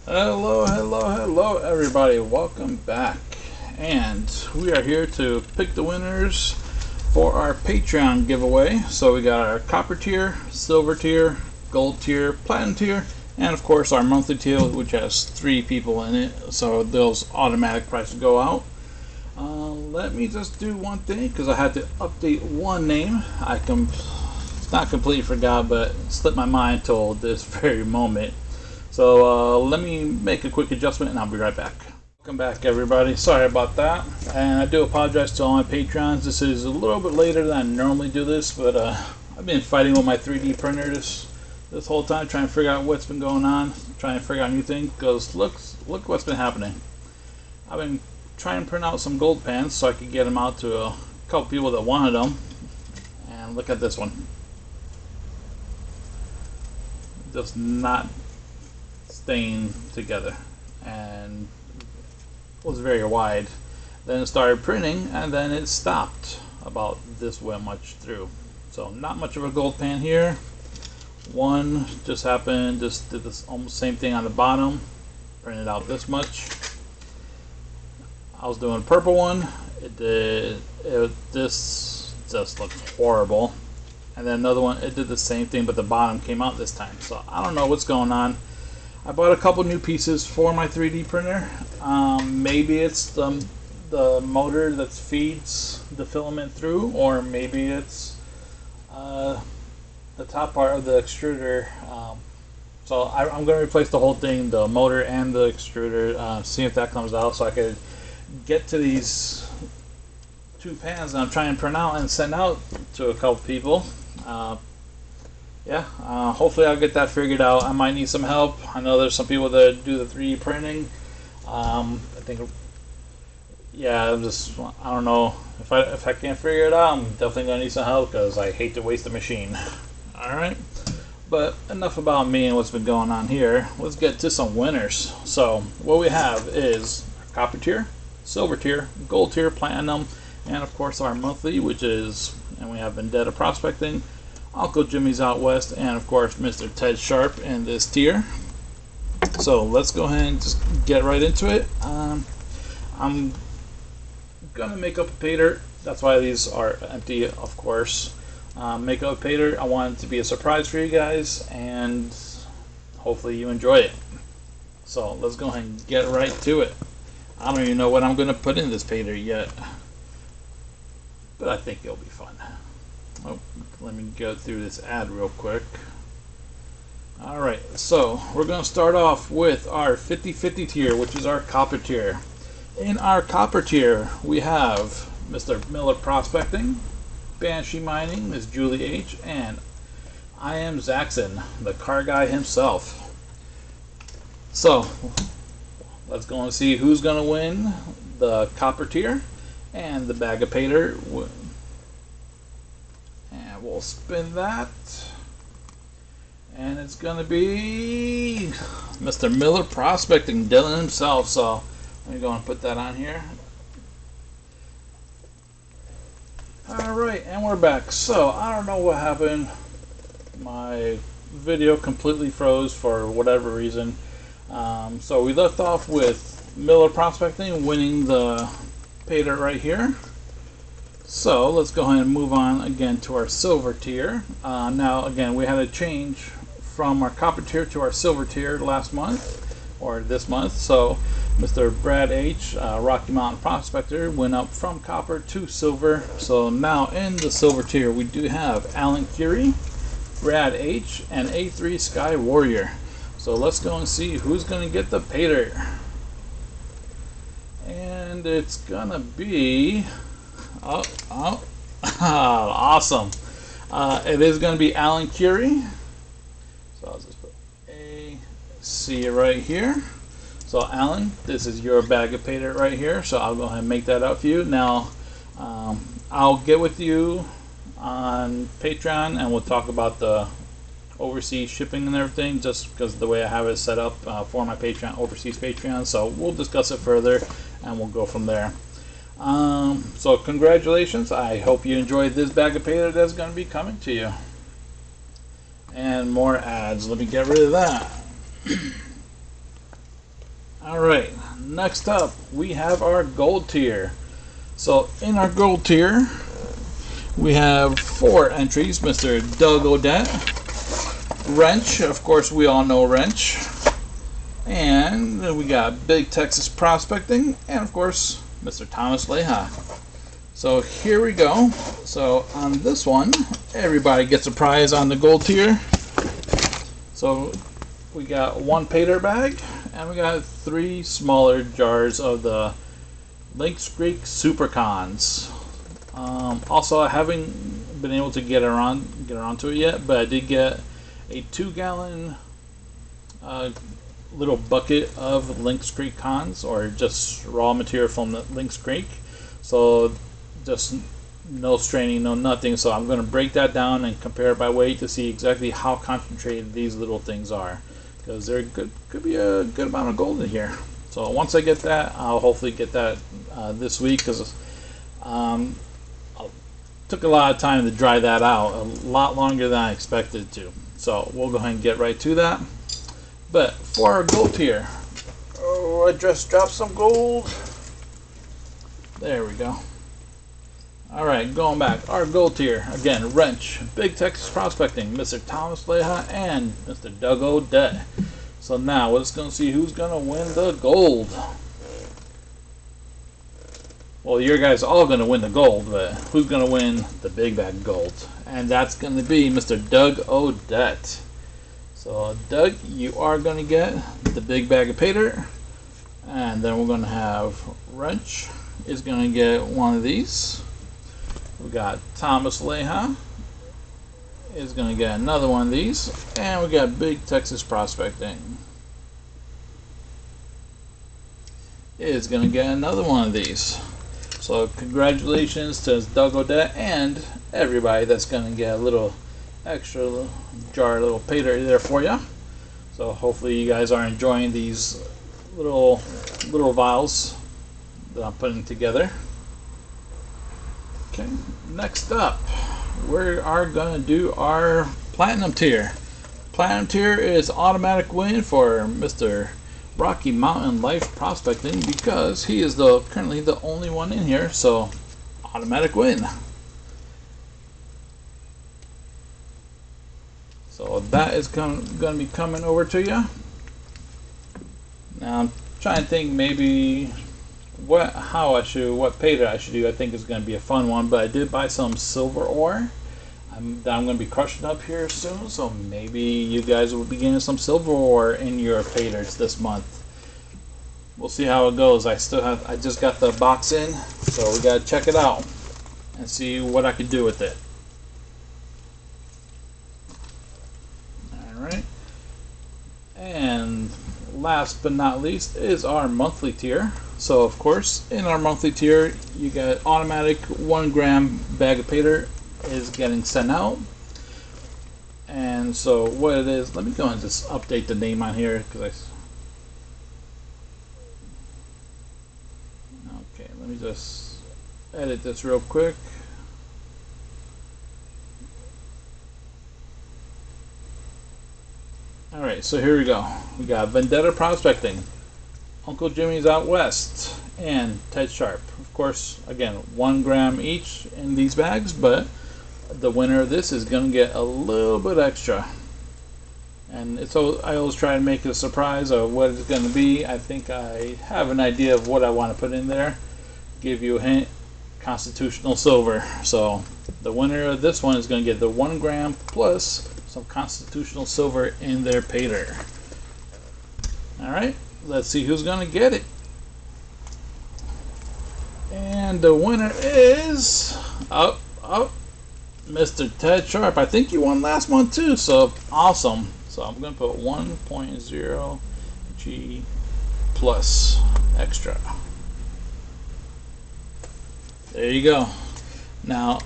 Hello, everybody. Welcome back. And we are here to pick the winners for our Patreon giveaway. So we got our copper tier, silver tier, gold tier, platinum tier, and of course our monthly tier, which has 3 people in it. So those automatic prices go out. Let me just do one thing because I had to update one name. Not completely forgot, but slipped my mind till this very moment. So let me make a quick adjustment and I'll be right back. Welcome back, everybody. Sorry about that. And I do apologize to all my patrons. This is a little bit later than I normally do this, but I've been fighting with my 3D printer this whole time, trying to figure out what's been going on, trying to figure out new things, because look what's been happening. I've been trying to print out some gold pans so I could get them out to a couple people that wanted them. And look at this one. Just not staying together, and was very wide. Then it started printing and then it stopped about this way much through. So not much of a gold pan here. One just happened, just did this almost same thing on the bottom, printed out this much. I was doing a purple one, this just looks horrible. And then another one, it did the same thing, but the bottom came out this time. So I don't know what's going on. I bought a couple new pieces for my 3D printer. Maybe it's the motor that feeds the filament through, or maybe it's the top part of the extruder. So I'm going to replace the whole thing, the motor and the extruder, see if that comes out so I could get to these 2 pans that I'm trying to print out and send out to a couple people. Hopefully I'll get that figured out. I might need some help. I know there's some people that do the 3D printing. I don't know if I can't figure it out. I'm definitely gonna need some help because I hate to waste the machine. All right, but enough about me and what's been going on here. Let's get to some winners. So what we have is copper tier, silver tier, gold tier, platinum, and of course our monthly, and we have Vendetta Prospecting, Uncle Jimmy's Out West, and of course Mr. Ted Sharp in this tier. So let's go ahead and just get right into it. I'm gonna make up a pay dirt. That's why these are empty, of course. Make up a pay dirt. I want it to be a surprise for you guys, and hopefully you enjoy it. So let's go ahead and get right to it. I don't even know what I'm gonna put in this pay dirt yet, but I think it'll be fun. Oh, let me go through this ad real quick. Alright, so we're going to start off with our 50-50 tier, which is our copper tier. In our copper tier, we have Mr. Miller Prospecting, Banshee Mining, Ms. Julie H., and I am Zaxxon, the car guy himself. So, let's go and see who's going to win the copper tier and the bag of pay dirt. And we'll spin that. And it's going to be Mr. Miller Prospecting, Dylan himself. So let me go and put that on here. Alright, and we're back. So I don't know what happened. My video completely froze for whatever reason. So we left off with Miller Prospecting winning the pay dirt right here. So let's go ahead and move on again to our silver tier. Now again, we had a change from our copper tier to our silver tier last month, or this month. So Mr. Brad H., Rocky Mountain Prospector, went up from copper to silver. So now in the silver tier we do have Alan Curie, Brad H., and A3 Sky Warrior. So let's go and see who's going to get the pay dirt. And it's going to be... awesome. It is going to be Alan Curie. So I'll just put A, C right here. So Alan, this is your bag of pay dirt right here. So I'll go ahead and make that up for you. Now, I'll get with you on Patreon and we'll talk about the overseas shipping and everything, just because of the way I have it set up for my Patreon, overseas Patreon. So we'll discuss it further and we'll go from there. So congratulations. I hope you enjoyed this bag of pay dirt that's going to be coming to you. And more ads. Let me get rid of that. Alright, next up we have our gold tier. So in our gold tier we have 4 entries: Mr. Doug Odette, Wrench, of course we all know Wrench, and then we got Big Texas Prospecting, and of course Mr. Thomas Leha. So here we go. So on this one, everybody gets a prize on the gold tier. So we got 1 Pater bag, and we got 3 smaller jars of the Lynx Creek Supercons. Also, I haven't been able to get around to it yet, but I did get a 2-gallon little bucket of Lynx Creek cons, or just raw material from the Lynx Creek. So just no straining, no nothing. So I'm going to break that down and compare it by weight to see exactly how concentrated these little things are, because there could be a good amount of gold in here. So once I get that, I'll hopefully get that this week, because took a lot of time to dry that out, a lot longer than I expected to. So we'll go ahead and get right to that. But for our gold tier, oh, I just dropped some gold. There we go. Alright, going back, our gold tier, again, Wrench, Big Texas Prospecting, Mr. Thomas Leha, and Mr. Doug Odette. So now, we're just going to see who's going to win the gold. Well, you guys are all going to win the gold, but who's going to win the big bag gold? And that's going to be Mr. Doug Odette. So, Doug, you are going to get the big bag of Pater. And then we're going to have Wrench is going to get one of these. We got Thomas Leha is going to get another one of these. And we got Big Texas Prospecting is going to get another one of these. So congratulations to Doug Odette and everybody that's going to get a little extra jar, little Pater there for you. So hopefully you guys are enjoying these little vials that I'm putting together. Okay, next up we are going to do our platinum tier. Platinum tier is automatic win for Mr. Rocky Mountain Life Prospecting, because he is currently the only one in here, so automatic win. So that is going to be coming over to you. Now I'm trying to think maybe what Pater I should do. I think is going to be a fun one, but I did buy some silver ore that I'm going to be crushing up here soon, so maybe you guys will be getting some silver ore in your Paters this month. We'll see how it goes. I just got the box in, so we got to check it out and see what I can do with it. Alright, and last but not least is our monthly tier. So of course, in our monthly tier, you got automatic 1 gram bag of Pater is getting sent out. And so what it is, let me go and just update the name on here, because okay, let me just edit this real quick. Alright, so here we go. We got Vendetta Prospecting, Uncle Jimmy's Out West, and Ted Sharp. Of course, again, 1 gram each in these bags, but the winner of this is going to get a little bit extra. And I always try to make it a surprise of what it's going to be. I think I have an idea of what I want to put in there. Give you a hint: Constitutional Silver. So the winner of this one is going to get the 1 gram plus some Constitutional Silver in their Pater. Alright, let's see who's going to get it. And the winner is Mr. Ted Sharp. I think you won last month too, so awesome. So I'm going to put 1.0 G plus extra. There you go. Now,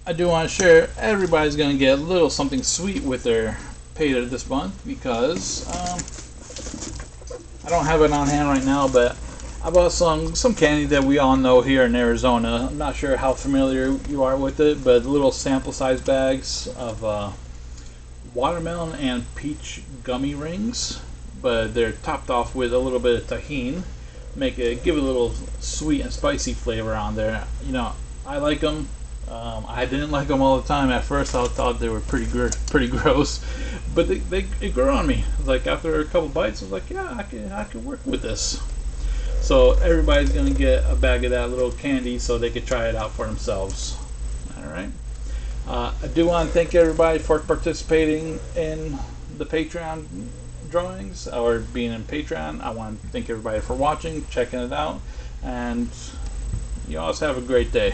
I do want to share, everybody's going to get a little something sweet with their Pater this month, because I don't have it on hand right now, but I bought some candy that we all know here in Arizona. I'm not sure how familiar you are with it, but little sample size bags of watermelon and peach gummy rings. but they're topped off with a little bit of tahini. Give it a little sweet and spicy flavor on there. You know, I like them. I didn't like them all the time at first. I thought they were pretty gross, but it grew on me. Like after a couple bites, I was like, yeah, I can work with this. So everybody's gonna get a bag of that little candy so they can try it out for themselves. All right. I do want to thank everybody for participating in the Patreon drawings or being in Patreon. I want to thank everybody for watching, checking it out, and you all have a great day.